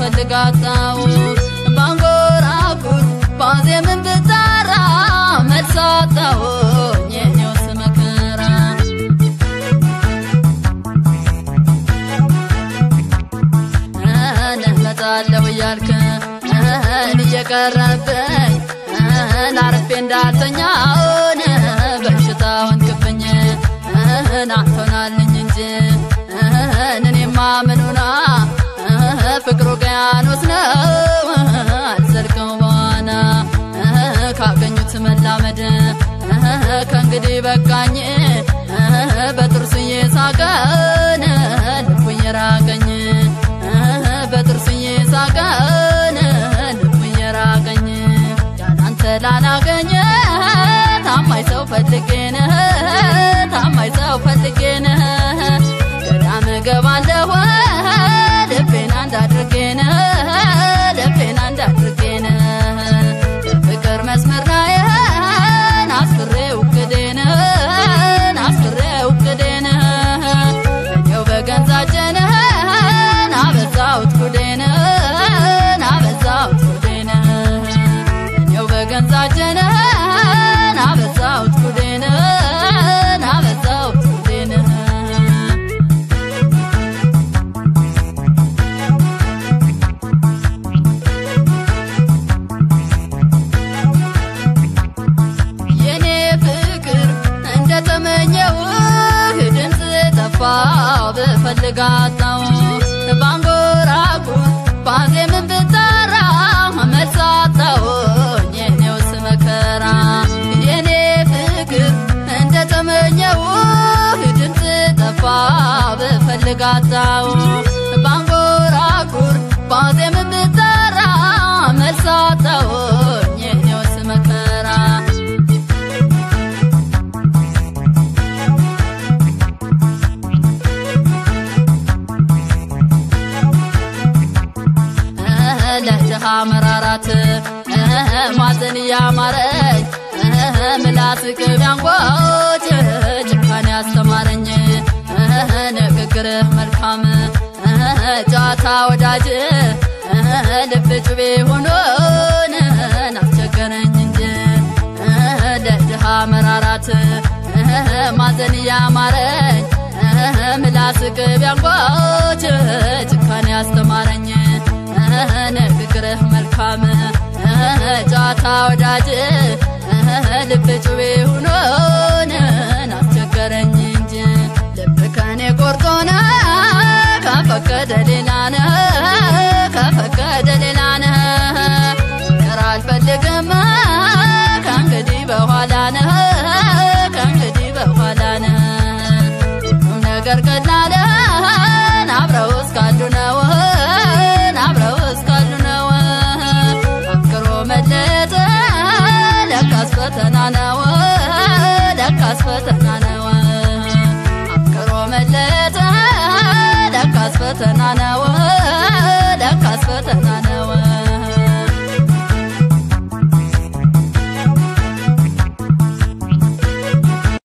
بفلقاتاو بانغوراكور بازي من بتارا ملساتاو نينيو سمكرا نهلتالو يالك نيقربي نعرف بين دارتنياون بشتاون كبني نعطونا لنجي نني ما منونا فكرو كيانوس نو الزرقو وانا كاقنيو تملامد كانقدي بقاني بترسي ساقن لبو يراقني بترسي ساقن لبو يراقني لانا غني تاماي سو فتلكينه تاماي سو فتلكينه قدام غباله لبين عند ادركينه لبين عند ادركينه فكر مسمرناي ناصريو كدينه ناصريو كدينه يو بغنزاجنه نابزاو تكدينه نابزاو تكدينه ganzajena na bezau tkudena na bezau tkudena yene fikir ende temenyew ድምጽ ተፋ በፈልጋታው ባንጎራጉ ባዜም ብታራ መሳታው بفلقاتاو بانغوراكور بازيم بتارا ملساتاو نينيو سمكرا لهجها مرارات مازن يا مارج ملاسك بيانغوت جكان يستمارني نككره ملكام جاتا وداج لبج بيهونون نفجكرن እንጂ ደድሃ መራራት ማዘን ያማረኝ ምላስክ ቢያንጓች ጭካኔ ያስተማረኝ ንግግርህ መልካም ጃታ ወዳጅ ልብጭ ቢሆኖን ናስቸገረኝ እንጂ ልብከኔ ቆርጦና ከፈቀደ ሌላነ ከፈቀደ ሌላነ ቀራል ፈልግም ከእንግዲህ በኋላነ ከእንግዲህ በኋላነ ነገር ቀላለ አብረው እስካሉ ነው አብረው እስካሉ ነው አፍቅሮ መለየት ለካስ ፈተና ነው ለካስ ፈተና ነው አፍቅሮ መለየት ለካስ ፈተና ነው